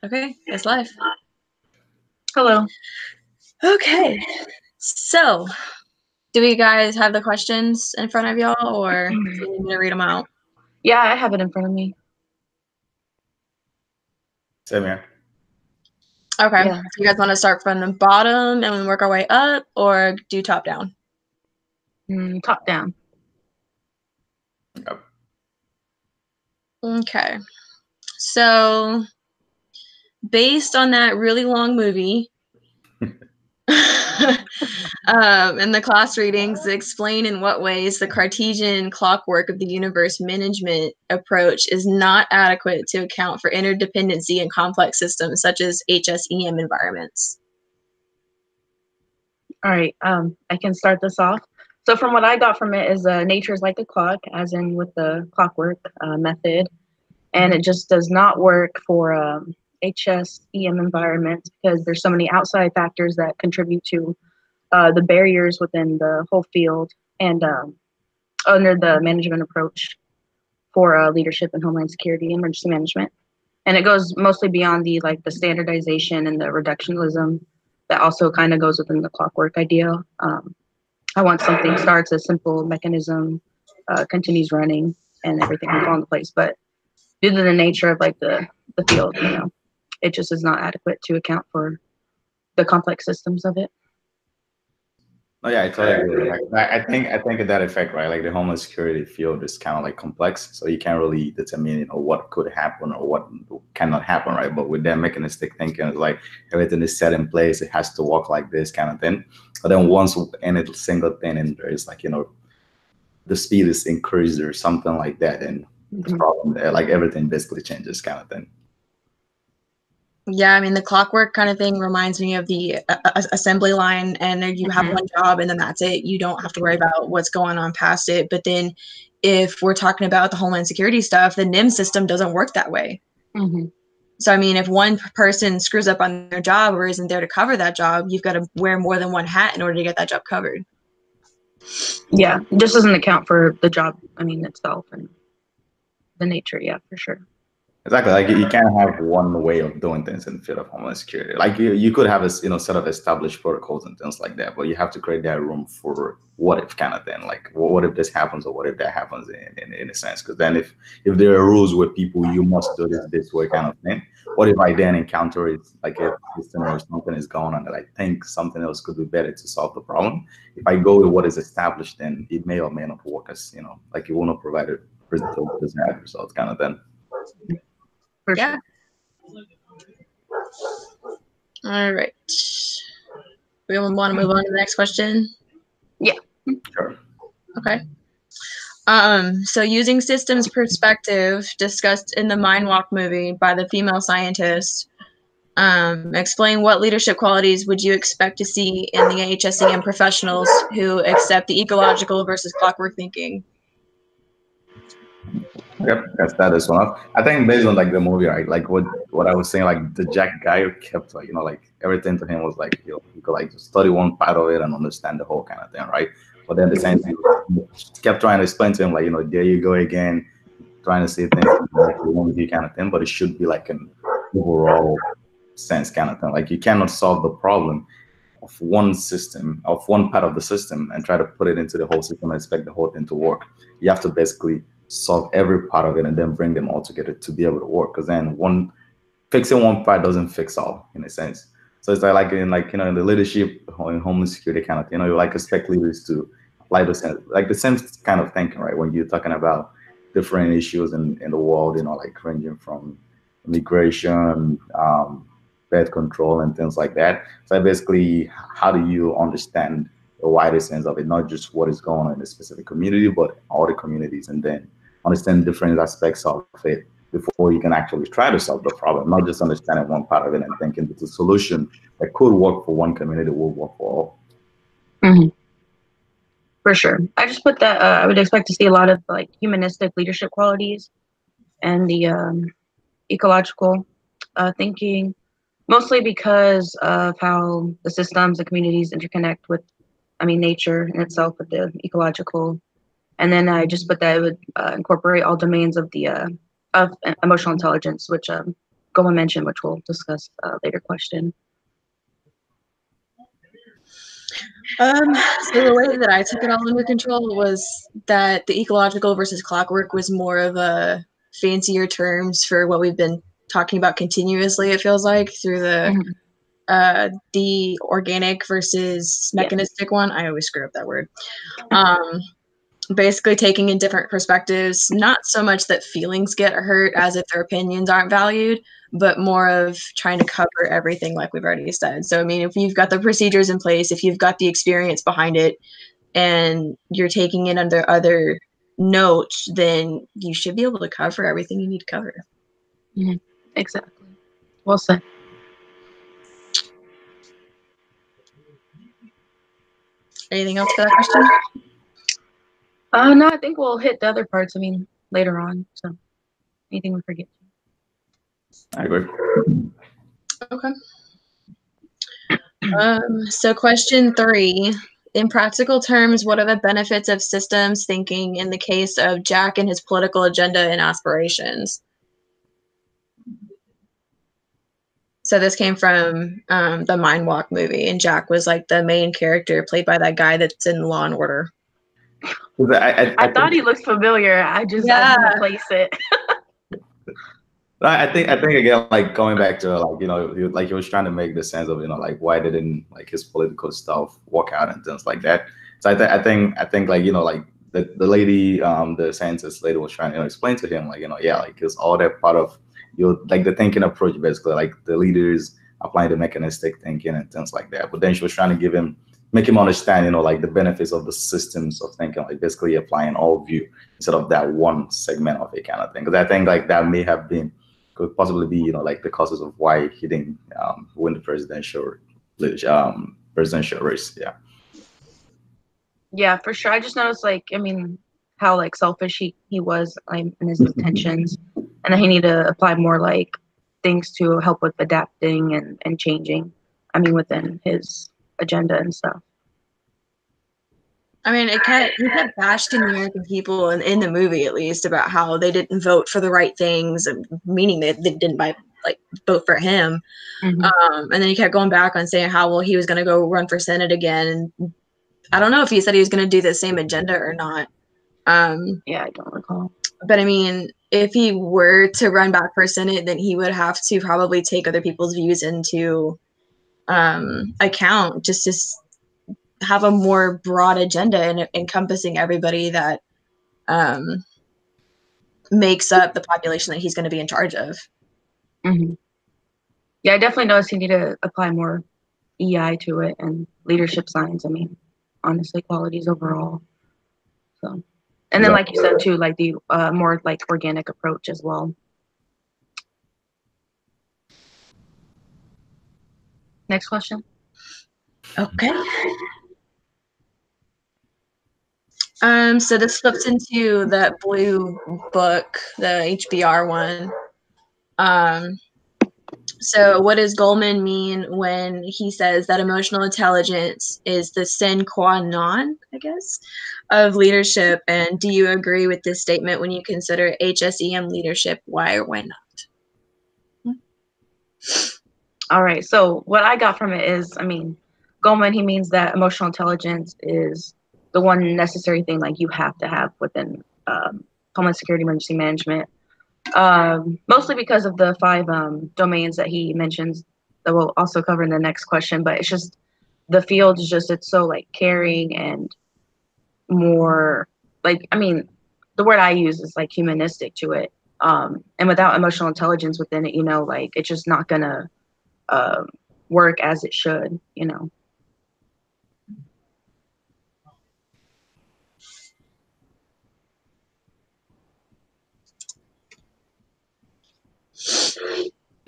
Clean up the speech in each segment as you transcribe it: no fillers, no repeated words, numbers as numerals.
Okay, it's live. Hello. Okay, so do you guys have the questions in front of y'all, or do you need me to read them out? Yeah, I have it in front of me. Same here. Okay, Yeah. so you guys want to start from the bottom and we work our way up, or do top down? Top down. Yep. Okay, so based on that really long movie, in the class readings, explain in what ways the Cartesian clockwork of the universe management approach is not adequate to account for interdependency in complex systems such as HSEM environments. All right. I can start this off. So from what I got from it is nature is like a clock, as in with the clockwork method, and it just does not work for HSEM environments because there's so many outside factors that contribute to the barriers within the whole field and under the management approach for leadership and homeland security and emergency management. And it goes mostly beyond the standardization and the reductionism that also kind of goes within the clockwork idea. I want something starts a simple mechanism, continues running, and everything will fall into place. But due to the nature of the field, it just is not adequate to account for the complex systems of it. Oh yeah, I totally agree. Like, I think of that effect, right? Like the homeland security field is kind of like complex, so you can't really determine, what could happen or what cannot happen, right? But with that mechanistic thinking, it's like everything is set in place, it has to work like this kind of thing. But then once any single thing in there is like, the speed is increased or something like that, and the problem there, like everything basically changes kind of thing. Yeah, I mean, the clockwork kind of thing reminds me of the assembly line, and you have one job and then that's it. You don't have to worry about what's going on past it. But then if we're talking about the Homeland Security stuff, the NIM system doesn't work that way. So, I mean, if one person screws up on their job or isn't there to cover that job, you've got to wear more than one hat in order to get that job covered. Yeah, it just doesn't account for the job, itself and the nature. Yeah, for sure. Exactly. Like you can't have one way of doing things in the field of homeland security. Like you could have a set of established protocols and things like that, but you have to create that room for what if kind of thing. Like what if this happens or what if that happens in a sense? Because then if there are rules where people you must do this way kind of thing, what if I then encounter it like a system or something is going on that I think something else could be better to solve the problem? If I go with what is established, then it may or may not work as like it will not provide a desired results kind of thing. Yeah. All right. We want to move on to the next question? Yeah. Sure. Okay. So using systems perspective discussed in the Mind Walk movie by the female scientist, explain what leadership qualities would you expect to see in the HSEM professionals who accept the ecological versus clockwork thinking? Yep, that's that is one of. I think based on like the movie, right? Like what I was saying, like the Jack guy who kept like like everything to him was like he could like just study one part of it and understand the whole kind of thing, right? But then the same thing kept trying to explain to him like there you go again, trying to see things like the one view kind of thing, but it should be like an overall sense kind of thing. Like you cannot solve the problem of one system, of one part of the system, and try to put it into the whole system and expect the whole thing to work. You have to basically solve every part of it and then bring them all together to be able to work. Because then fixing one part doesn't fix all in a sense. So it's like in in the leadership or in homeland security kind of you like expect leaders to apply the same kind of thinking, right? When you're talking about different issues in the world, like ranging from immigration, birth control and things like that. So basically, how do you understand the wider sense of it, not just what is going on in a specific community, but all the communities, and then understand different aspects of it before you can actually try to solve the problem, not just understanding one part of it and thinking that the solution that could work for one community will work for all. For sure. I just put that I would expect to see a lot of like humanistic leadership qualities and the ecological thinking, mostly because of how the systems and communities interconnect with, nature in itself with the ecological. And then I just put that it would incorporate all domains of the of emotional intelligence, which Goma mentioned, which we'll discuss later question. So the way that I took it all under control was that the ecological versus clockwork was more of a fancier terms for what we've been talking about continuously, it feels like, through the organic versus mechanistic one. I always screw up that word. Basically taking in different perspectives, not so much that feelings get hurt as if their opinions aren't valued, but more of trying to cover everything like we've already said. So, I mean, if you've got the procedures in place, if you've got the experience behind it, and you're taking it under other notes, then you should be able to cover everything you need to cover. Mm-hmm. Exactly. Well said. Anything else for that question? No, I think we'll hit the other parts, I mean, later on. So anything we forget. I agree. Okay. So question 3. In practical terms, what are the benefits of systems thinking in the case of Jack and his political agenda and aspirations? So this came from the Mind Walk movie, and Jack was like the main character played by that guy that's in Law and Order. I thought he looked familiar. I didn't place it. I think again, like going back to like he was trying to make the sense of like why didn't like his political stuff work out and things like that. So I think like like the lady, the scientist lady was trying to explain to him like like it's all that part of like the thinking approach, basically like the leaders applying the mechanistic thinking and things like that. But then she was trying to make him understand like the benefits of the systems of thinking, like basically applying all view instead of that one segment of it kind of thing. Because I think like that could possibly be like the causes of why he didn't win the presidential race. Yeah, for sure. I just noticed like, I mean, how like selfish he was in his intentions, and that he needed to apply more like things to help with adapting and changing, I mean, within his agenda and stuff. I mean, he kept bashing the American people in the movie, at least, about how they didn't vote for the right things, meaning they didn't vote for him. And then he kept going back on saying how, well, he was going to go run for Senate again. And I don't know if he said he was going to do the same agenda or not. Yeah, I don't recall. But I mean, if he were to run back for Senate, then he would have to probably take other people's views into account, just to have a more broad agenda and encompassing everybody that makes up the population that he's going to be in charge of. Yeah, I definitely noticed he needed to apply more EI to it and leadership science. I mean, honestly, qualities overall. So, and then like you said too, like the more like organic approach as well. Next question. Okay. So this flips into that blue book, the HBR one. So what does Goldman mean when he says that emotional intelligence is the sine qua non, I guess, of leadership? And do you agree with this statement when you consider HSEM leadership? Why or why not? All right. So what I got from it is, I mean, Goldman, he means that emotional intelligence is the one necessary thing like you have to have within Homeland Security Emergency Management. Mostly because of the 5 domains that he mentions that we'll also cover in the next question, but it's just the field is just, it's so like caring and more like, I mean, the word I use is like humanistic to it. And without emotional intelligence within it, like it's just not gonna work as it should,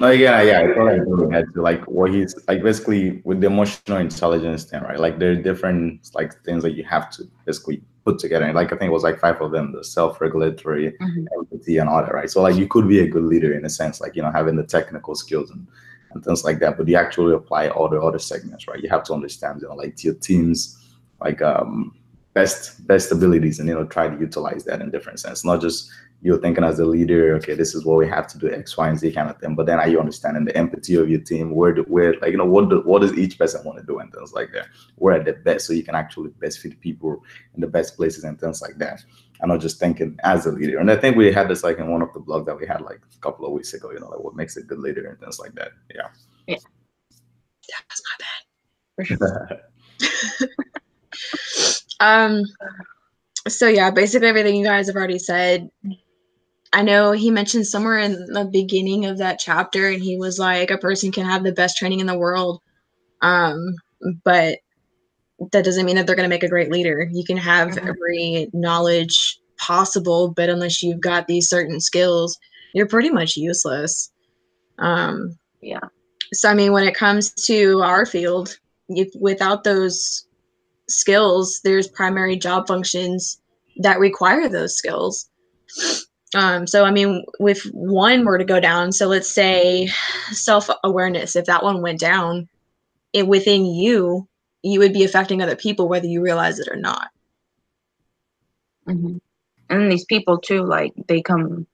No, yeah, I totally agree with that. Like what he's like basically with the emotional intelligence thing, right? Like there are different like things that you have to basically put together. And like I think it was like 5 of them: the self-regulatory, empathy, and all that, right? So like you could be a good leader in a sense, like having the technical skills and things like that, but you actually apply all the other segments, right? You have to understand, like your team's like best abilities and try to utilize that in different sense, not just you're thinking as a leader, okay, this is what we have to do, X, Y, and Z kind of thing. But then are you understanding the empathy of your team? Where like, what does each person want to do and things like that? Where at the best, so you can actually best fit people in the best places and things like that. I'm not just thinking as a leader. And I think we had this like in one of the blogs that we had like a couple of weeks ago, like what makes a good leader and things like that. Yeah. Yeah. That's not bad. For sure. So yeah, basically everything you guys have already said. I know he mentioned somewhere in the beginning of that chapter, and he was like, a person can have the best training in the world, but that doesn't mean that they're going to make a great leader. You can have every knowledge possible, but unless you've got these certain skills, you're pretty much useless. Yeah. So I mean, when it comes to our field, without those skills, there's primary job functions that require those skills. So I mean, if one were to go down, so let's say self-awareness, if that one went down, within you would be affecting other people whether you realize it or not. And these people too, like they come,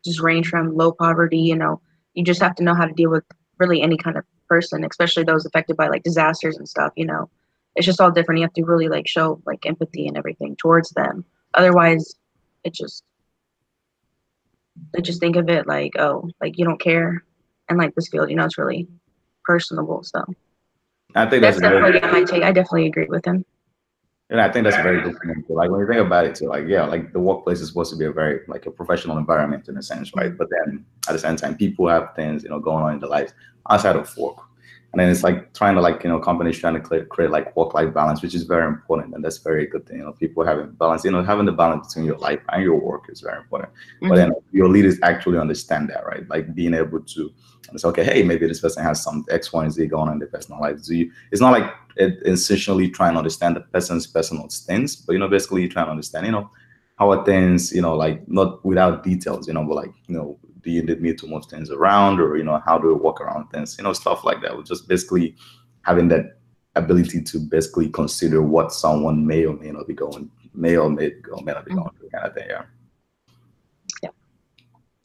just range from low poverty. You just have to know how to deal with really any kind of person, especially those affected by like disasters and stuff. It's just all different. You have to really like show like empathy and everything towards them. Otherwise, they just think of it like, oh, like you don't care. And like this field, it's really personable. So I think that's definitely my take. I definitely agree with him. And I think that's a very good point. Like when you think about it too, like, yeah, like the workplace is supposed to be a very like a professional environment in a sense, right? But then at the same time, people have things, going on in their lives outside of work. And then it's like trying to like, companies trying to create like work-life balance, which is very important. And that's very good thing. People having balance, having the balance between your life and your work is very important. But then your leaders actually understand that, right? Like being able to say, okay, hey, maybe this person has some X, Y, and Z going on in their personal life. It's not like essentially trying to understand the person's personal stance, but, basically you're trying to understand, how are things, like not without details, but like, do you need me to move things around, or how do we work around things, stuff like that. We're just basically having that ability to basically consider what someone may or may not be going, may not be going through, kind of thing. Yeah.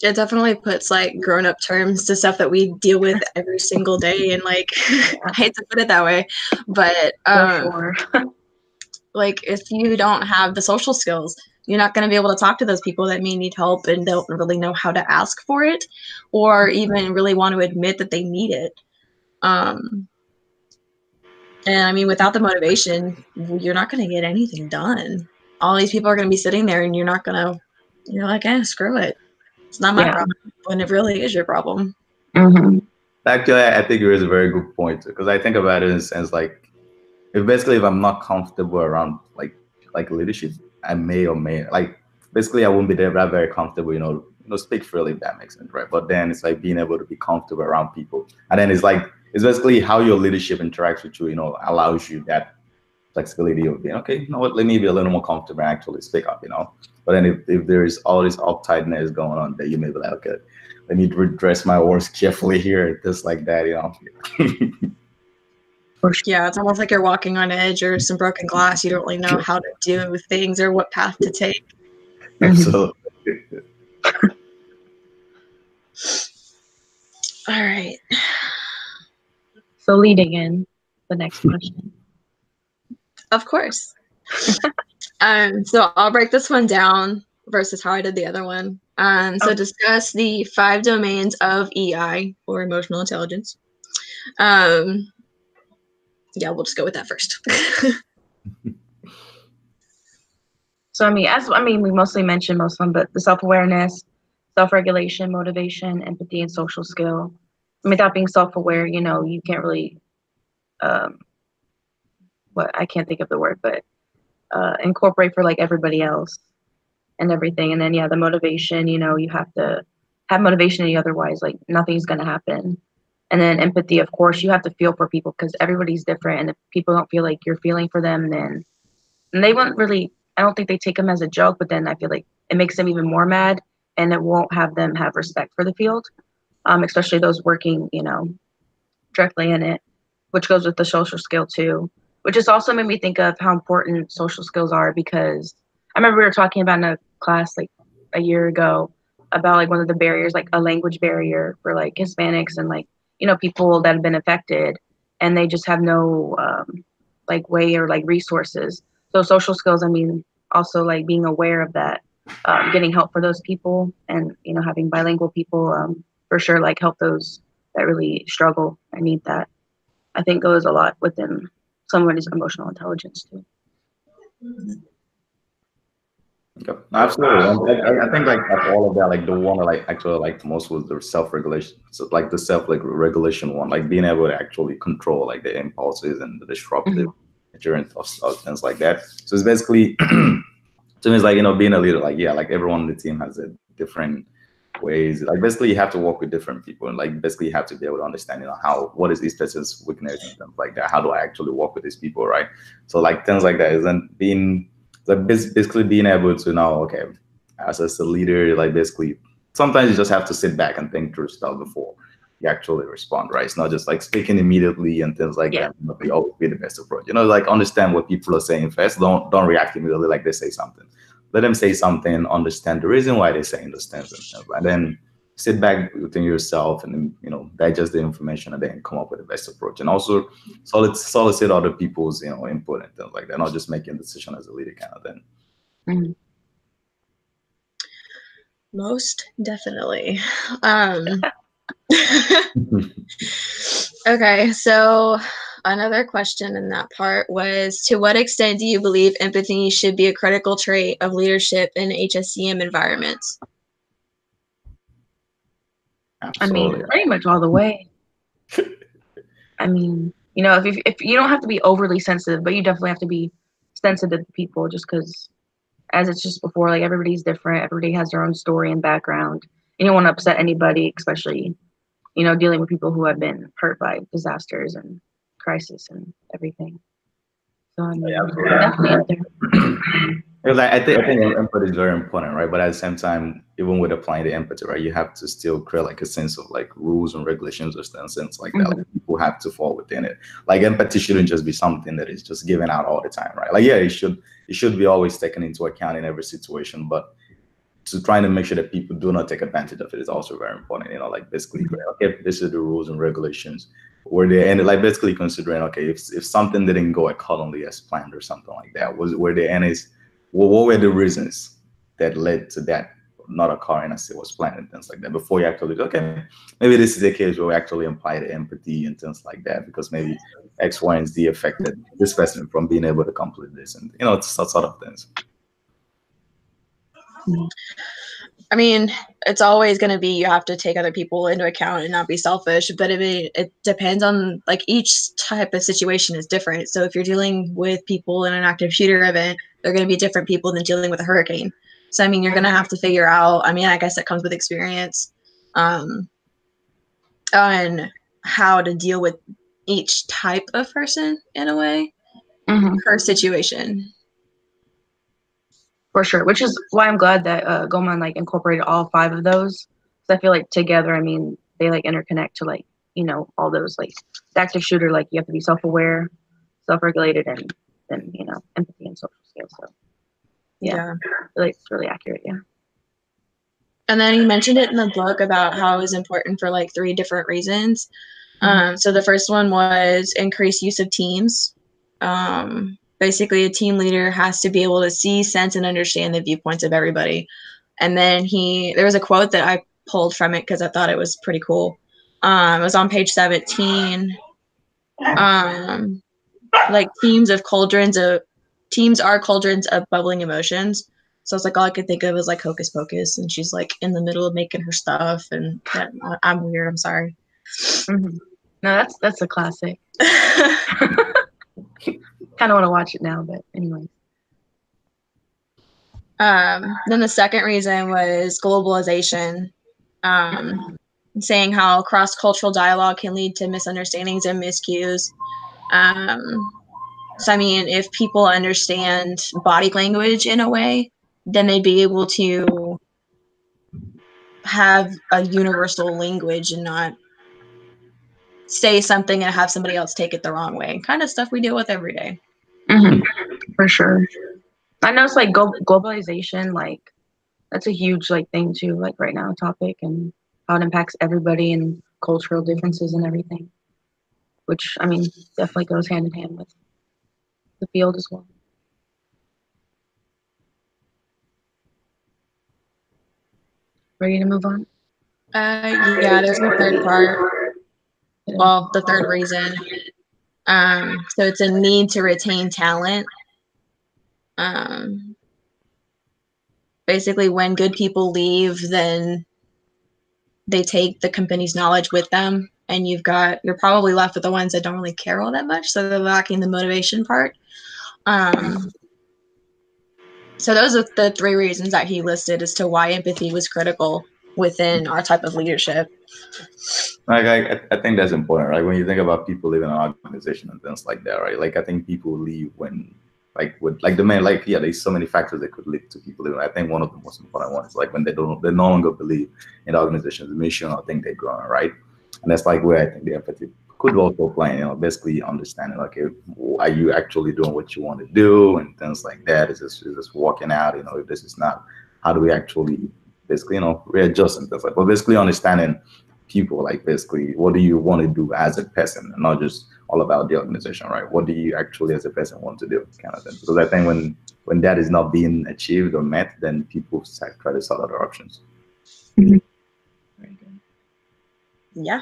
It definitely puts like grown-up terms to stuff that we deal with every single day, and like I hate to put it that way, but For sure. like if you don't have the social skills, you're not going to be able to talk to those people that may need help and don't really know how to ask for it, or even really want to admit that they need it. And I mean, without the motivation, you're not going to get anything done. All these people are going to be sitting there, and you're like, screw it. It's not my problem, when it really is your problem. Actually, I think it is a very good point, because I think about it in a sense like, if I'm not comfortable around like leadership, I may or may like basically I won't be there very comfortable, speak freely, if that makes sense, right? But then it's like being able to be comfortable around people, and then it's basically how your leadership interacts with you, allows you that flexibility of being, okay, what, let me be a little more comfortable and actually speak up, But then if there is all this uptightness going on, that you may be like, okay, let me dress my words carefully here, just like that, Yeah, it's almost like you're walking on edge or some broken glass. You don't really know how to deal with things or what path to take. Absolutely. All right. So leading in the next question. Of course. So I'll break this one down versus how I did the other one. So discuss the 5 domains of EI, or emotional intelligence. Yeah, we'll just go with that first. So we mostly mentioned most of them, but the self-awareness, self-regulation, motivation, empathy, and social skill. Without being self-aware, you can't really, I can't think of the word, but incorporate for like everybody else and everything. And then the motivation, you have to have motivation, otherwise like nothing's gonna happen. And then empathy, of course, you have to feel for people, because everybody's different, and if people don't feel like you're feeling for them, then they won't really, I don't think they take them as a joke, but then I feel like it makes them even more mad, and it won't have them have respect for the field, especially those working, directly in it, which goes with the social skill too, which has also made me think of how important social skills are, because I remember we were talking about in a class like a year ago about like one of the barriers, like a language barrier for like Hispanics and like, you know, people that have been affected and they just have no like way or like resources. So social skills, I mean, also like being aware of that, getting help for those people and, you know, having bilingual people for sure like help those that really struggle and need that. I think goes a lot within somebody's emotional intelligence too. Okay. Absolutely. And I think like of all of that, like the one I like actually liked the most was the self-regulation. So like the self-regulation one, like being able to actually control like the impulses and the disruptive nature and of things like that. So it's basically to me it's like, you know, being a leader, like yeah, like everyone on the team has a different ways. Like basically you have to work with different people and like basically you have to be able to understand, you know, how what is each person's weakness and things like that. How do I actually work with these people, right? So like things like that isn't being like basically being able to know, okay, as a leader, like basically sometimes you just have to sit back and think through stuff before you actually respond, right? It's not just like speaking immediately and things like that. But they always be the best approach. You know, like understand what people are saying first. Don't react immediately like they say something. Let them say something, understand the reason why they're saying those things, and then sit back within yourself and then, you know, digest the information and then come up with the best approach. And also solicit other people's, you know, input and things like that, not just making a decision as a leader kind of thing. Mm-hmm. Most definitely. Okay, so another question in that part was, to what extent do you believe empathy should be a critical trait of leadership in HSCM environments? Absolutely. I mean, pretty much all the way. I mean, you know, if you don't have to be overly sensitive, but you definitely have to be sensitive to people just because, as it's just before, like everybody's different. Everybody has their own story and background. You don't want to upset anybody, especially, you know, dealing with people who have been hurt by disasters and crisis and everything. So I mean, definitely up there. Because I think empathy is very important, right? But at the same time, even with applying the empathy, right, you have to still create like a sense of like rules and regulations or sense like that. Like people have to fall within it. Like empathy shouldn't just be something that is just given out all the time, right? Like yeah, it should be always taken into account in every situation, but to trying to make sure that people do not take advantage of it is also very important. You know, like basically, okay, this is the rules and regulations. Were there and like basically considering, okay, if something didn't go accordingly as planned or something like that, were there any what were the reasons that led to that not occurring as it was planned and things like that before you actually okay, maybe this is a case where we actually apply the empathy and things like that because maybe X, Y, and Z affected this person from being able to complete this and you know it's that sort of things. I mean, it's always going to be, you have to take other people into account and not be selfish, but I mean, it depends on, like, each type of situation is different. So if you're dealing with people in an active shooter event, they're going to be different people than dealing with a hurricane. So, I mean, you're going to have to figure out, I mean, I guess that comes with experience, on how to deal with each type of person in a way, per situation. For sure, which is why I'm glad that Goman like incorporated all 5 of those. So I feel like together, I mean, they like interconnect to like, you know, all those like the active shooter, like you have to be self-aware, self-regulated, and then, you know, empathy and social skills. So yeah. Like it's really accurate. Yeah. And then you mentioned it in the book about how it was important for like 3 different reasons. So the first one was increased use of teams. Basically, a team leader has to be able to see, sense, and understand the viewpoints of everybody. And then there was a quote that I pulled from it because I thought it was pretty cool. It was on page 17. Like teams are cauldrons of bubbling emotions. So it's like all I could think of was like Hocus Pocus, and she's like in the middle of making her stuff, and I'm weird. I'm sorry. No, that's a classic. Kind of want to watch it now, but anyway. Then the second reason was globalization, saying how cross-cultural dialogue can lead to misunderstandings and miscues. So, I mean, if people understand body language in a way, then they'd be able to have a universal language and not say something and have somebody else take it the wrong way. Kind of stuff we deal with every day. For sure. I know it's like globalization, like that's a huge like thing too, like right now topic, and how it impacts everybody and cultural differences and everything. Which I mean definitely goes hand in hand with the field as well. Ready to move on? Yeah, there's a third part. Well, the third reason. So it's a need to retain talent. Basically, when good people leave, then they take the company's knowledge with them, and you're probably left with the ones that don't really care all that much, so they're lacking the motivation part. So those are the three reasons that he listed as to why empathy was critical within our type of leadership. Like I think that's important, right? When you think about people leaving an organization and things like that, right? Like I think people leave when with the main there's so many factors that could lead to people leaving. I think one of the most important ones is like when they no longer believe in the organization's mission or think they're growing, right? And that's like where I think the empathy could also play, basically understanding, okay, are you actually doing what you want to do and things like that? Is this working out? If this is not, how do we actually basically, readjust and things like, but basically understanding people, like basically what do you want to do as a person and not just all about the organization, right? What do you actually as a person want to do, kind of thing? Because I think when that is not being achieved or met, then people try to sell other options. Mm-hmm. Very good. Yeah.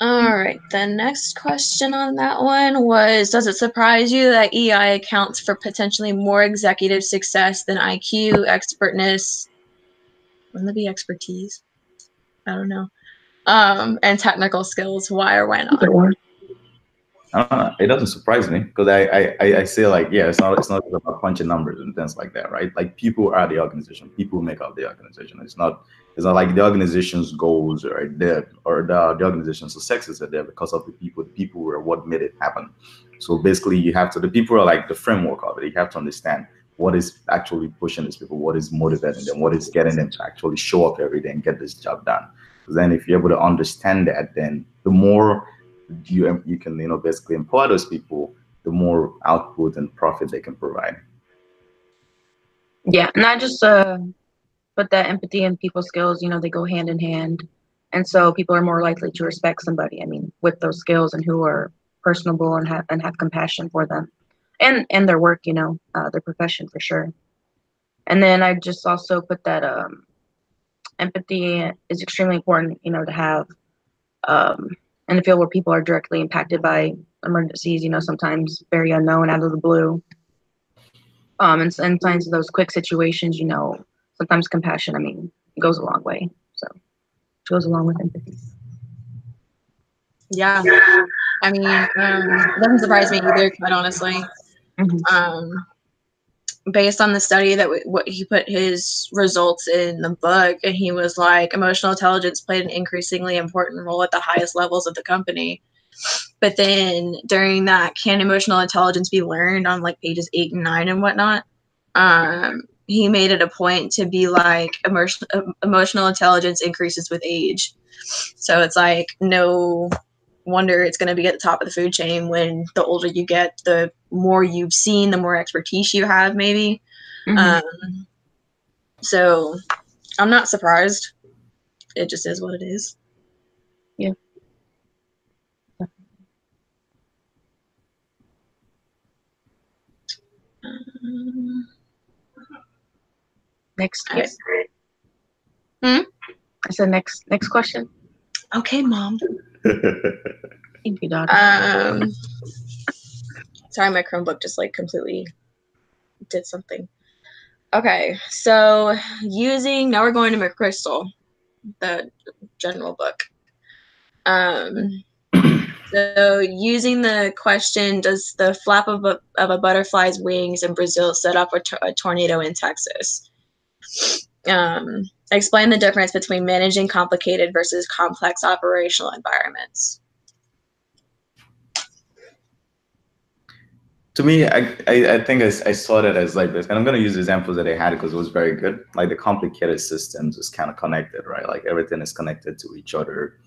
All right. The next question on that one was, does it surprise you that EI accounts for potentially more executive success than IQ, expertness? Wouldn't that be expertise? I don't know. And technical skills. Why or why not? It doesn't surprise me because I say like, yeah, it's not just about punching numbers and things like that, right? Like people are the organization, people make up the organization. It's not like the organization's goals are there or the organization's successes are there because of the people. The people were what made it happen. So basically, the people are like the framework of it. You have to understand what is actually pushing these people, what is motivating them, what is getting them to actually show up every day and get this job done. Because then, if you're able to understand that, then the more you can basically employ those people, the more output and profit they can provide. Yeah, and I just put that empathy and people skills, they go hand in hand, and so people are more likely to respect somebody, I mean, with those skills and who are personable and have compassion for them and their work, their profession for sure. And then I just also put that empathy is extremely important, to have in a field where people are directly impacted by emergencies, sometimes very unknown, out of the blue. And sometimes those quick situations, sometimes compassion, I mean, goes a long way. So it goes along with empathy. Yeah. I mean, it doesn't surprise me either, quite honestly. Mm-hmm. Based on the study that what he put his results in the book, and he was like, emotional intelligence played an increasingly important role at the highest levels of the company. But then during that, can emotional intelligence be learned on like pages 8 and 9 and whatnot? He made it a point to be like, emotional intelligence increases with age. So it's like, no wonder it's going to be at the top of the food chain. When the older you get, the more you've seen, the more expertise you have, maybe. Mm-hmm. So I'm not surprised. It just is what it is. Yeah. Next. Okay. I said next question. Okay, Mom. Thank you, daughter. Sorry, my Chromebook just like completely did something. Okay, so now we're going to McChrystal, the general book. So using the question, does the flap of a butterfly's wings in Brazil set off a tornado in Texas? Explain the difference between managing complicated versus complex operational environments. To me, I think I saw that as like this, and I'm going to use examples that they had because it was very good. Like the complicated systems is kind of connected, right? Like everything is connected to each other.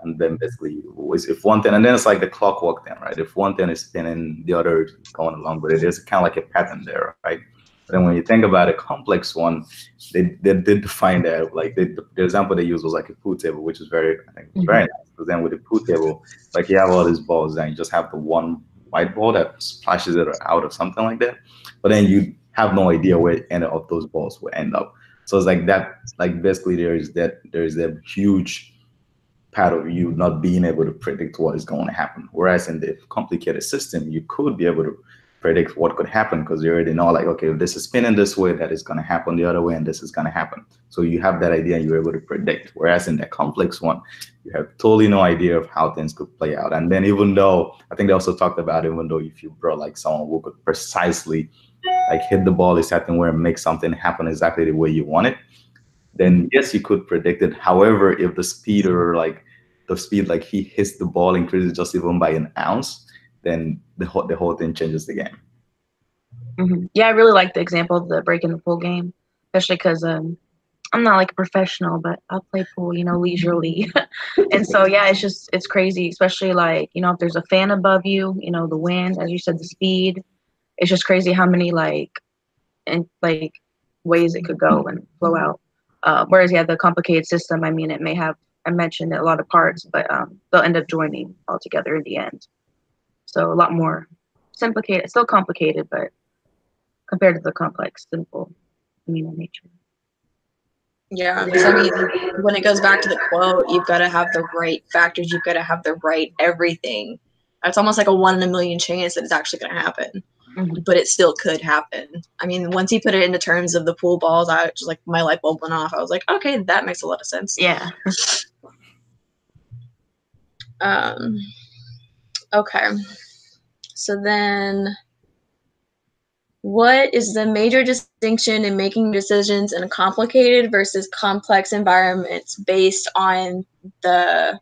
And then basically, if one thing, and then it's like the clockwork thing, right? If one thing is spinning, the other is going along with it. There's kind of like a pattern there, right? But then when you think about a complex one, they did define that, like the example they used was like a pool table, which is very, I think, very nice. Because then with the pool table, like you have all these balls and you just have the one white ball that splashes it out or something like that. But then you have no idea where any of those balls will end up. So it's like that, like basically there's that huge part of you not being able to predict what is going to happen. Whereas in the complicated system, you could be able to predict what could happen because you already know, like, okay, if this is spinning this way, that is going to happen the other way, and this is going to happen. So you have that idea and you're able to predict. Whereas in the complex one, you have totally no idea of how things could play out. And then even though, I think they also talked about, even though if you brought like someone who could precisely like hit the ball a certain way and make something happen exactly the way you want it, then yes, you could predict it. However, if the speed or like the speed like he hits the ball increases just even by an ounce, then the whole thing changes the game. Yeah, I really like the example of the breaking the pool game, especially because I'm not like a professional, but I play pool, leisurely. And so, yeah, it's crazy, especially like, if there's a fan above you, the wind, as you said, the speed. It's just crazy how many like ways it could go and flow out. Whereas, yeah, the complicated system, I mean, it may have, I mentioned a lot of parts, but they'll end up joining all together in the end. So a lot more simplicated, still complicated, but compared to the complex, simple, in nature. Yeah, because I mean, when it goes back to the quote, you've got to have the right factors, you've got to have the right everything. It's almost like a 1 in a million chance that it's actually going to happen, but it still could happen. I mean, once you put it into terms of the pool balls, I just like my light bulb went off. I was like, okay, that makes a lot of sense. Yeah. Okay. So then, what is the major distinction in making decisions in complicated versus complex environments based on the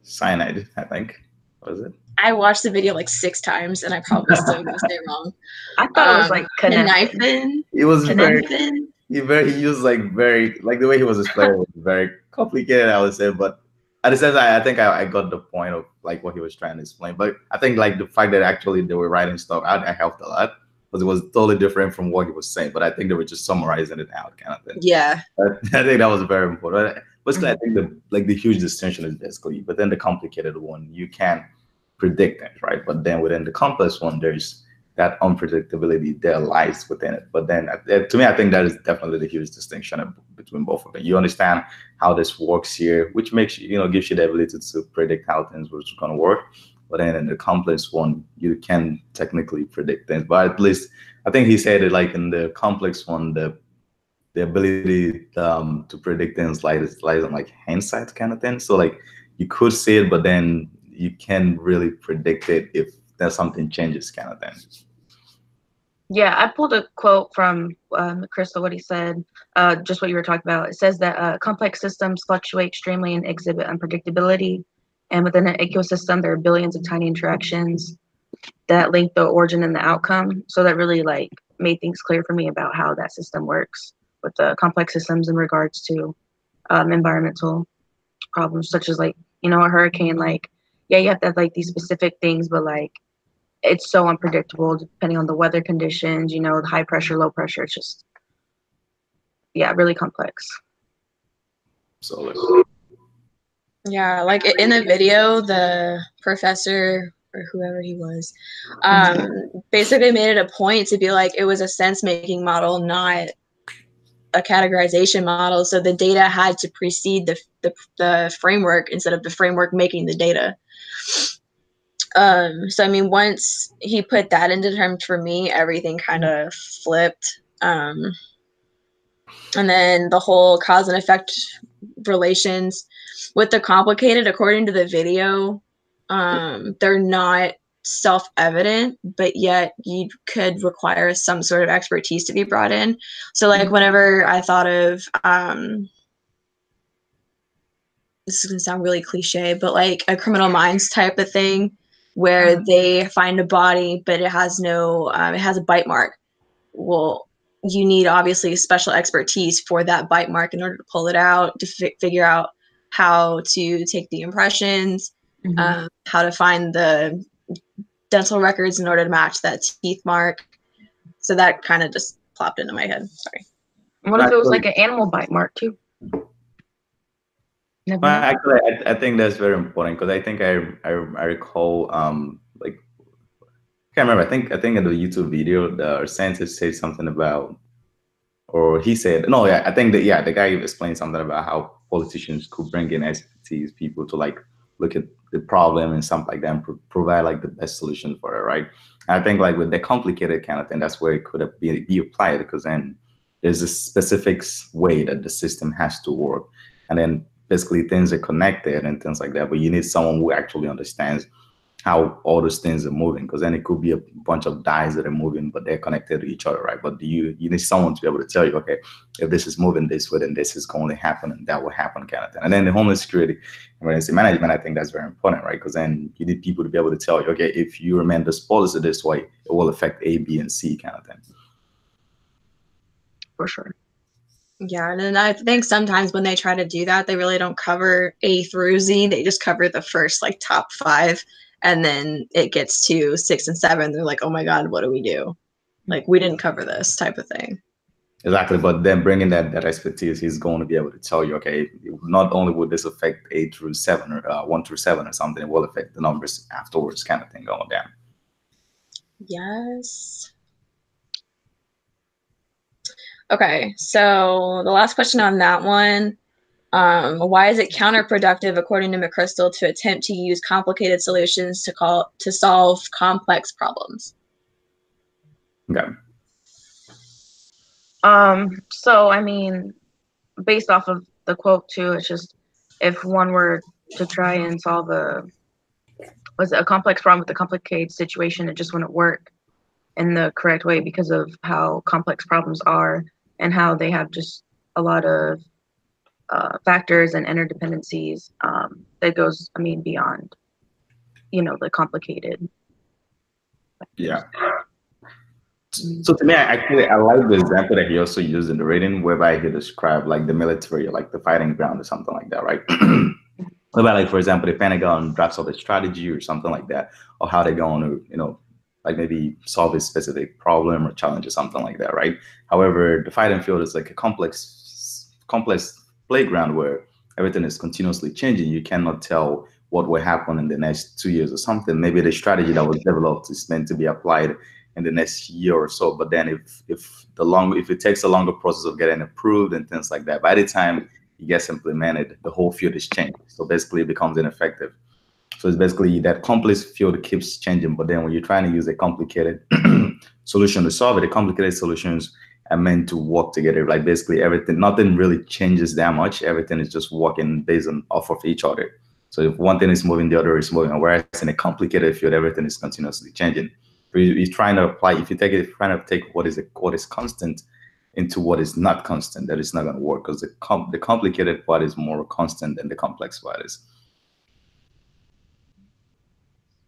Cyanide, I think. Was it? I watched the video like 6 times and I probably still gonna say wrong. I thought it was like connipin. It was Connipin. he used like very, like the way he was explaining was very complicated, I would say, but at the same time, I think I got the point of like what he was trying to explain. But I think like the fact that actually they were writing stuff out, I helped a lot because it was totally different from what he was saying. But I think they were just summarizing it out, kind of thing. Yeah. I think that was very important. But I think the huge distinction is basically, but then the complicated one, you can predict it, right? But then within the complex one, there's that unpredictability there lies within it. But then to me, I think that is definitely the huge distinction between both of them. You understand how this works here, which makes you, gives you the ability to predict how things are going to work. But then in the complex one, you can technically predict things. But at least I think he said it like in the complex one, the ability to predict things lies on like hindsight kind of thing. So like you could see it, but then you can't really predict it if there's something changes kind of thing. Yeah, I pulled a quote from Crystal, what he said, just what you were talking about. It says that complex systems fluctuate extremely and exhibit unpredictability. And within an ecosystem, there are billions of tiny interactions that link the origin and the outcome. So that really like made things clear for me about how that system works with the complex systems in regards to environmental problems, such as like, a hurricane. Like, yeah, you have to have like these specific things, but like it's so unpredictable depending on the weather conditions, the high pressure, low pressure. It's just, yeah, really complex. So yeah, like in the video, the professor or whoever he was basically made it a point to be like it was a sense making model, not a categorization model. So the data had to precede the framework instead of the framework making the data. So I mean, once he put that into terms for me, everything kind of flipped. And then the whole cause and effect relations with the complicated, according to the video, they're not self-evident, but yet you could require some sort of expertise to be brought in. So like whenever I thought of this is gonna sound really cliche, but like a Criminal Minds type of thing where they find a body but it has no it has a bite mark. Well, you need obviously special expertise for that bite mark in order to pull it out, to figure out how to take the impressions, how to find the dental records in order to match that teeth mark. So that kind of just plopped into my head. Sorry. What if it was like an animal bite mark too? Well, actually, I think that's very important because I think I recall like I can't remember. I think in the YouTube video the scientist said something about, or he said no, yeah, I think that yeah the guy explained something about how politicians could bring in expertise people to like look at the problem and something like that and provide like the best solution for it, right? And I think like with the complicated kind of thing, that's where it could be applied because then there's a specific way that the system has to work, and then basically things are connected and things like that. But you need someone who actually understands how all those things are moving, because then it could be a bunch of dies that are moving, but they're connected to each other, right? But you need someone to be able to tell you, okay, if this is moving this way, then this is going to happen and that will happen kind of thing. And then the homeless security emergency management, I think that's very important, right? Because then you need people to be able to tell you, okay, if you amend this policy this way, it will affect A, B, and C kind of thing. For sure. Yeah, and then I think sometimes when they try to do that, they really don't cover A through Z. They just cover the first like top 5. And then it gets to 6 and 7. They're like, oh my God, what do we do? Like, we didn't cover this type of thing. Exactly. But then bringing that expertise, he's going to be able to tell you, okay, not only would this affect 8 through 7 or 1 through 7 or something, it will affect the numbers afterwards kind of thing going down. Yes. Okay. So the last question on that one. Why is it counterproductive, according to McChrystal, to attempt to use complicated solutions to solve complex problems? Okay. So I mean, based off of the quote too, it's just if one were to try and solve a complex problem with a complicated situation, it just wouldn't work in the correct way because of how complex problems are and how they have just a lot of factors and interdependencies that goes, I mean, beyond, the complicated. Yeah. So to me, I like the example that he also used in the reading, whereby he described like the military, like the fighting ground or something like that, right? Whereby, like for example, the Pentagon drafts up a strategy or something like that, or how they're going to, like maybe solve a specific problem or challenge or something like that, right? However, the fighting field is like a complex playground where everything is continuously changing. You cannot tell what will happen in the next 2 years or something. Maybe the strategy that was developed is meant to be applied in the next year or so. But then if it takes a longer process of getting approved and things like that, by the time it gets implemented, the whole field is changed. So basically it becomes ineffective. So it's basically that complex field keeps changing. But then when you're trying to use a complicated solution to solve it, the complicated solutions are meant to work together. Like basically everything, nothing really changes that much. Everything is just working based on off of each other. So if one thing is moving, the other is moving. Whereas in a complicated field, everything is continuously changing. You're trying to apply, if you trying to take what is constant into what is not constant, that is not going to work, because the complicated part is more constant than the complex part is.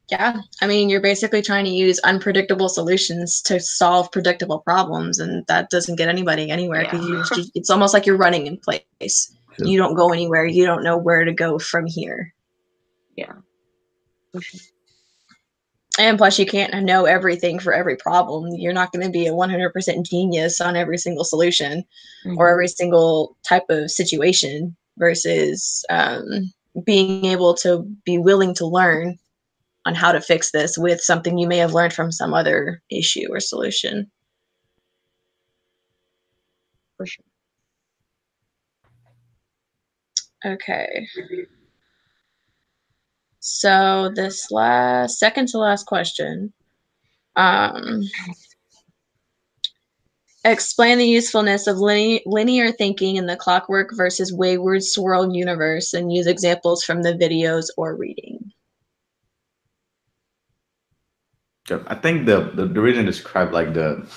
Yeah, I mean, you're basically trying to use unpredictable solutions to solve predictable problems, and that doesn't get anybody anywhere because it's almost like you're running in place. Sure. You don't go anywhere. You don't know where to go from here. Yeah. And plus, you can't know everything for every problem. You're not going to be a 100% genius on every single solution or every single type of situation versus being able to be willing to learn on how to fix this with something you may have learned from some other issue or solution. For sure. Okay. So this second to last question. Explain the usefulness of linear thinking in the Clockwork versus Wayward Swirl universe and use examples from the videos or reading. I think the reading described like the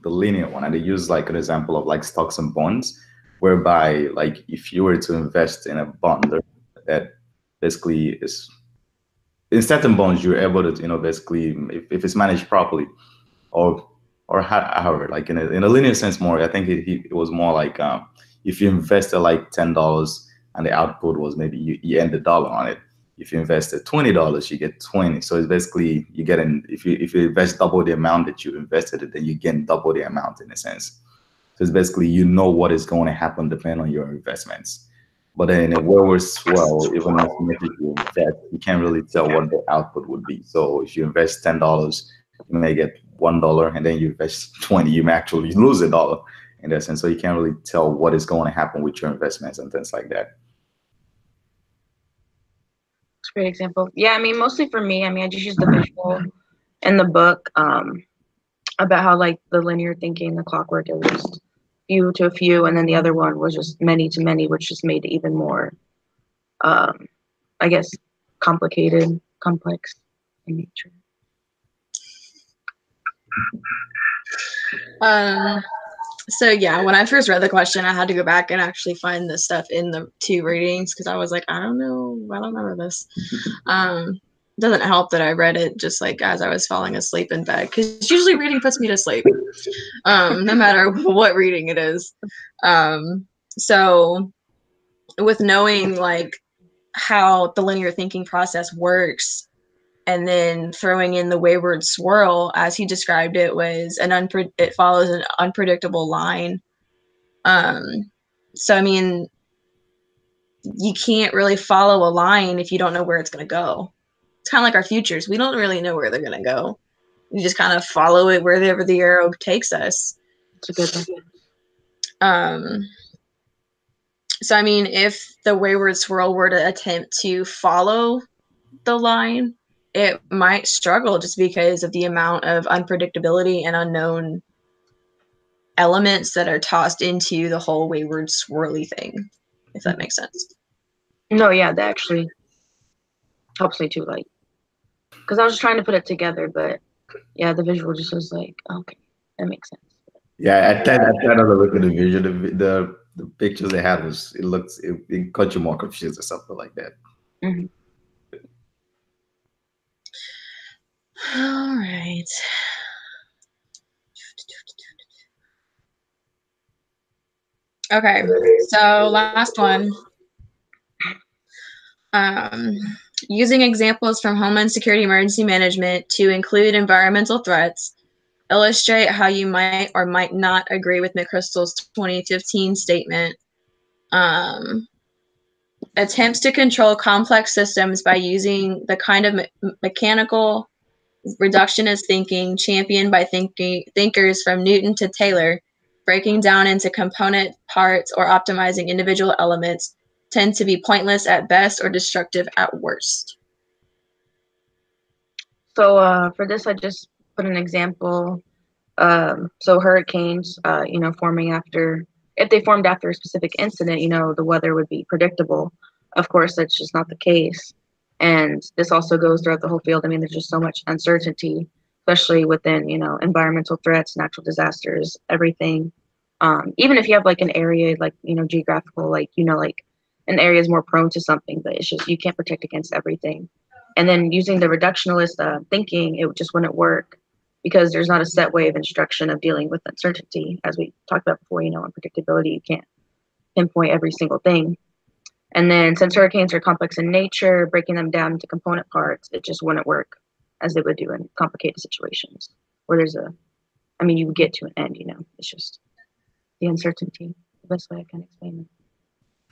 linear one, and they use like an example of like stocks and bonds, whereby like if you were to invest in a bond that basically is in certain bonds, you're able to basically if it's managed properly, or however, like in a linear sense more, I think it was more like if you invested like $10 and the output was maybe you earned $1 on it, If you invested $20, you get 20. So it's basically you get in if you invest double the amount that you invested, then you get double the amount in a sense. So it's basically you know what is going to happen depending on your investments. But then in a where swell, even as much as you invest, you can't really tell what the output would be. So if you invest $10, you may get $1, and then you invest 20, you may actually lose $1 in that sense. So you can't really tell what is going to happen with your investments and things like that. That's a great example. Yeah, I mean, mostly for me, I mean, I just use the visual in the book about how like the linear thinking, the clockwork, it was just few to a few, and then the other one was just many to many, which just made it even more, I guess, complicated, complex in nature. So yeah, when I first read the question, I had to go back and actually find the stuff in the 2 readings because I was like, I don't remember this. Doesn't help that I read it just like as I was falling asleep in bed because usually reading puts me to sleep, no matter what reading it is. So with knowing like how the linear thinking process works, and then throwing in the wayward swirl, as he described it, was it follows an unpredictable line. So I mean, you can't really follow a line if you don't know where it's going to go. It's kind of like our futures. We don't really know where they're going to go. You just kind of follow it wherever the arrow takes us. It's a good one. So I mean, if the wayward swirl were to attempt to follow the line, it might struggle just because of the amount of unpredictability and unknown elements that are tossed into the whole wayward swirly thing, if that makes sense. No, yeah, that actually helps me too, like, because I was trying to put it together, but yeah, the visual just was like, okay, that makes sense. Yeah, I tried to look at the visual. The pictures they had it got you more confused or something like that. Mm-hmm. All right. Okay, so last one. Using examples from Homeland Security Emergency Management to include environmental threats, illustrate how you might or might not agree with McChrystal's 2015 statement. Attempts to control complex systems by using the kind of mechanical reductionist thinking championed by thinkers from Newton to Taylor, breaking down into component parts or optimizing individual elements, tend to be pointless at best or destructive at worst. So for this, I just put an example. So hurricanes, forming if they formed after a specific incident, the weather would be predictable. Of course, that's just not the case. And this also goes throughout the whole field. I mean, there's just so much uncertainty, especially within, environmental threats, natural disasters, everything. Even if you have like an area, like, geographical, like an area is more prone to something, but it's just, you can't protect against everything. And then using the reductionist thinking, it just wouldn't work because there's not a set way of instruction of dealing with uncertainty. As we talked about before, unpredictability, you can't pinpoint every single thing. And then since hurricanes are complex in nature, breaking them down into component parts, it just wouldn't work as they would do in complicated situations where you would get to an end, it's just the uncertainty, the best way I can explain it.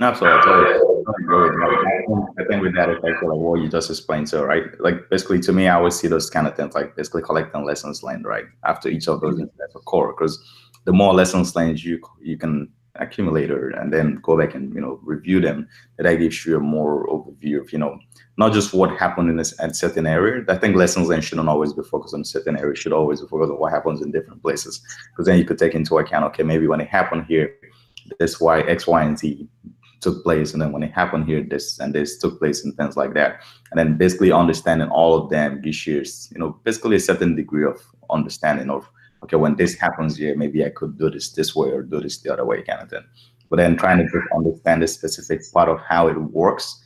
Absolutely, totally agree with that. I think with that, it's actually like what you just explained. So, right, like basically to me, I always see those kind of things like basically collecting lessons learned, right, after each of those incidents of core, because the more lessons learned you can accumulate and then go back and review them, that gives you a more overview of not just what happened in a certain area. I think lessons learned shouldn't always be focused on certain areas, should always be focused on what happens in different places, because then you could take into account, okay, maybe when it happened here, this why X, Y, and Z took place, and then when it happened here, this and this took place, and things like that. And then basically understanding all of them gives you basically a certain degree of understanding of, okay, when this happens here, maybe I could do this way or do this the other way, kind of thing. But then trying to just understand the specific part of how it works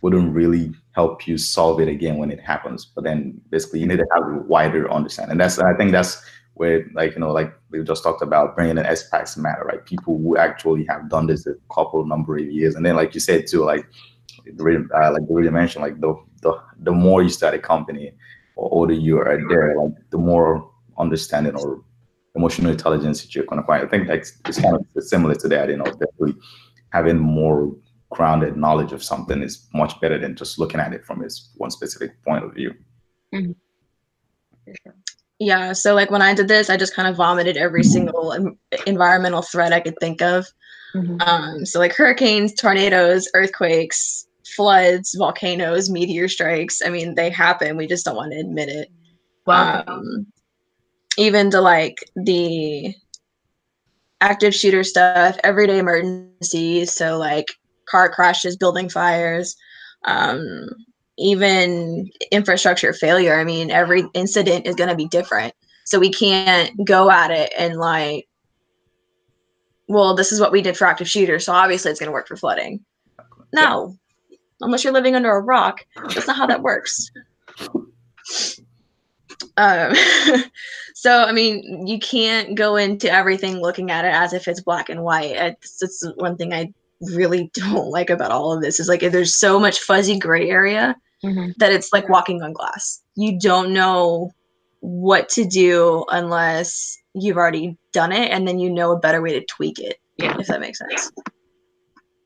wouldn't really help you solve it again when it happens. But then basically you need to have a wider understanding. And I think that's where, like we just talked about, bringing in expats matter, right? People who actually have done this a number of years. And then, like you said too, like like you really mentioned, like the more you start a company or older you are there, like the more understanding or emotional intelligence that you're going to acquire. I think that's it's kind of similar to that, definitely having more grounded knowledge of something is much better than just looking at it from its one specific point of view. Mm-hmm. For sure. Yeah, so like when I did this, I just kind of vomited every single environmental threat I could think of. So like hurricanes, tornadoes, earthquakes, floods, volcanoes, meteor strikes. I mean, they happen. We just don't want to admit it. Wow. Even to like the active shooter stuff, everyday emergencies. So like car crashes, building fires, even infrastructure failure. I mean, every incident is going to be different. So we can't go at it and like, well, this is what we did for active shooters, so obviously it's going to work for flooding. No, unless you're living under a rock, that's not how that works. So, I mean, you can't go into everything looking at it as if it's black and white. It's one thing I really don't like about all of this is like there's so much fuzzy gray area that it's like walking on glass. You don't know what to do unless you've already done it, and then you know a better way to tweak it. Yeah, if that makes sense.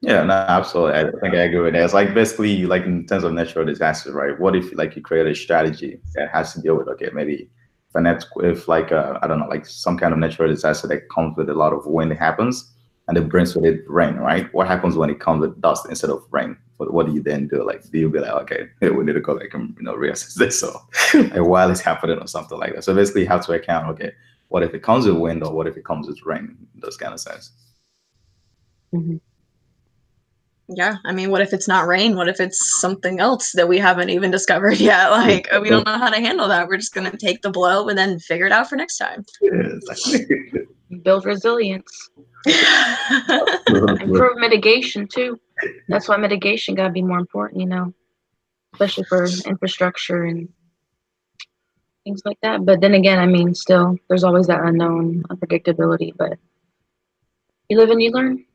Yeah, no, absolutely. I think I agree with that. It's like basically like in terms of natural disasters, right? What if like you create a strategy that has to deal with, okay, maybe if like I don't know, like some kind of natural disaster that comes with a lot of wind happens and it brings with it rain, right? What happens when it comes with dust instead of rain? What do you then do? Like, do you be like, okay, hey, we need to go like reassess this, so like while it's happening or something like that? So basically, you have to account, okay, what if it comes with wind or what if it comes with rain? Those kind of sense. Yeah, I mean, what if it's not rain? What if it's something else that we haven't even discovered yet? Like, we don't know how to handle that. We're just going to take the blow and then figure it out for next time. Build resilience. Improve mitigation, too. That's why mitigation got to be more important, especially for infrastructure and things like that. But then again, I mean, still, there's always that unknown, unpredictability. But you live and you learn.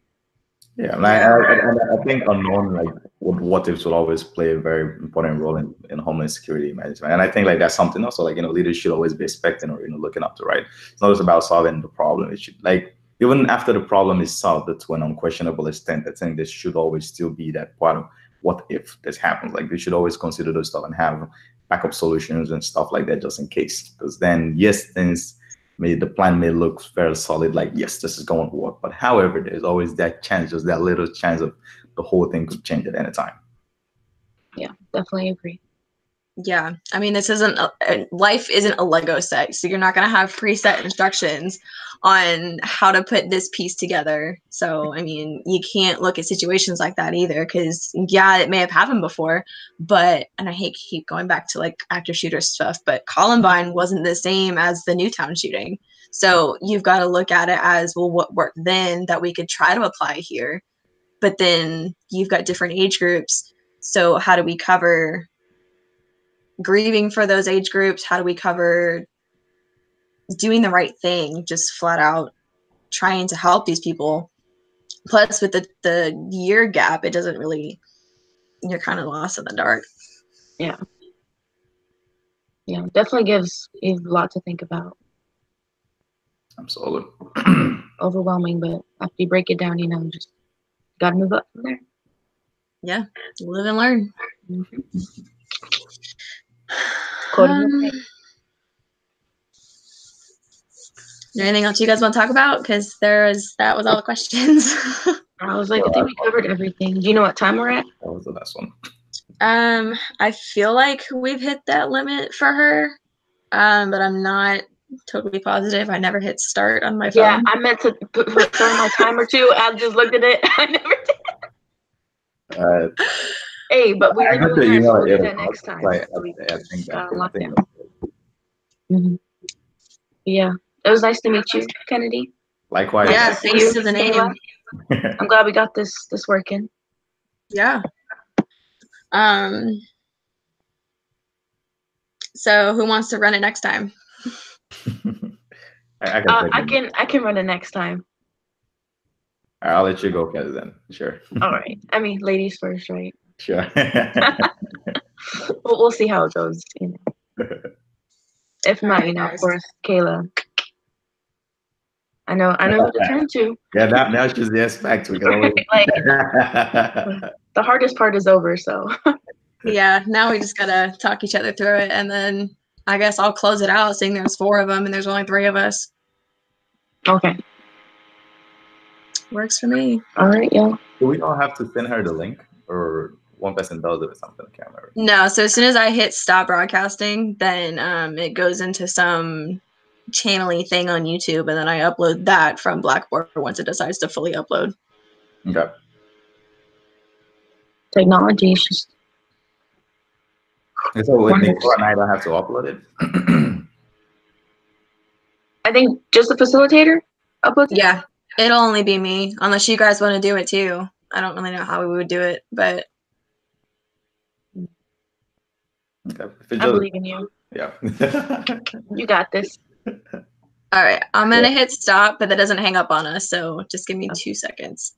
Yeah, and I think unknown like what ifs will always play a very important role in homeland security management, and I think like that's something also like leaders should always be expecting or looking up to, right? It's not just about solving the problem. It should like even after the problem is solved, to an unquestionable extent, I think there should always still be that part of what if this happens. Like we should always consider those stuff and have backup solutions and stuff like that just in case, because then yes, things. The plan may look very solid, like yes, this is going to work. But however, there's always that chance, just that little chance of the whole thing could change at any time. Yeah, definitely agree. Yeah, I mean, this isn't life isn't a Lego set, so you're not going to have preset instructions on how to put this piece together. So, I mean, you can't look at situations like that either, because yeah, it may have happened before, but and I hate to keep going back to like active shooter stuff, but Columbine wasn't the same as the Newtown shooting. So you've got to look at it as, well, what worked then that we could try to apply here, but then you've got different age groups. So how do we cover grieving for those age groups? How do we cover doing the right thing, just flat out trying to help these people? Plus with the year gap, it doesn't really, you're kind of lost in the dark. Yeah definitely gives a lot to think about. Absolutely. Overwhelming, but after you break it down, just gotta move up from there. Yeah, live and learn. Is there anything else you guys want to talk about? Because that was all the questions. I was like, I think we covered everything. Do you know what time we're at? That was the last one. I feel like we've hit that limit for her, but I'm not totally positive. I never hit start on my phone. Yeah, I meant to put start my timer too. I just looked at it. I never did. Hey, but we live and learn, so we'll do that next time. I think that. Yeah, it was nice to meet you, Kennedy. Likewise. Yeah, thanks to the name. I'm glad we got this working. Yeah. So who wants to run it next time? I can run it next time. I'll let you go, Kelly, then. Sure. All right. I mean, ladies first, right? Sure. We'll see how it goes. You know. If not, you know, of guys. course, Kayla. I know who to turn to. Yeah, now she's the aspect. We can always. Like, the hardest part is over, so. Yeah, now we just gotta talk each other through it, and then I guess I'll close it out, seeing there's 4 of them and there's only 3 of us. Okay. Works for me. All right, y'all. Do we all have to send her the link, or one person does it or something? I can't remember. No, so as soon as I hit stop broadcasting, then it goes into some channel-y thing on YouTube, and then I upload that from Blackboard once it decides to fully upload. Okay. Technology is just. And so with Nicole and I don't have to upload it. I think just the facilitator uploads it? Yeah, it'll only be me, unless you guys want to do it too. I don't really know how we would do it, but Okay. I believe in you. Yeah. You got this. all right, I'm gonna hit stop, but that doesn't hang up on us, so just give me 2 seconds.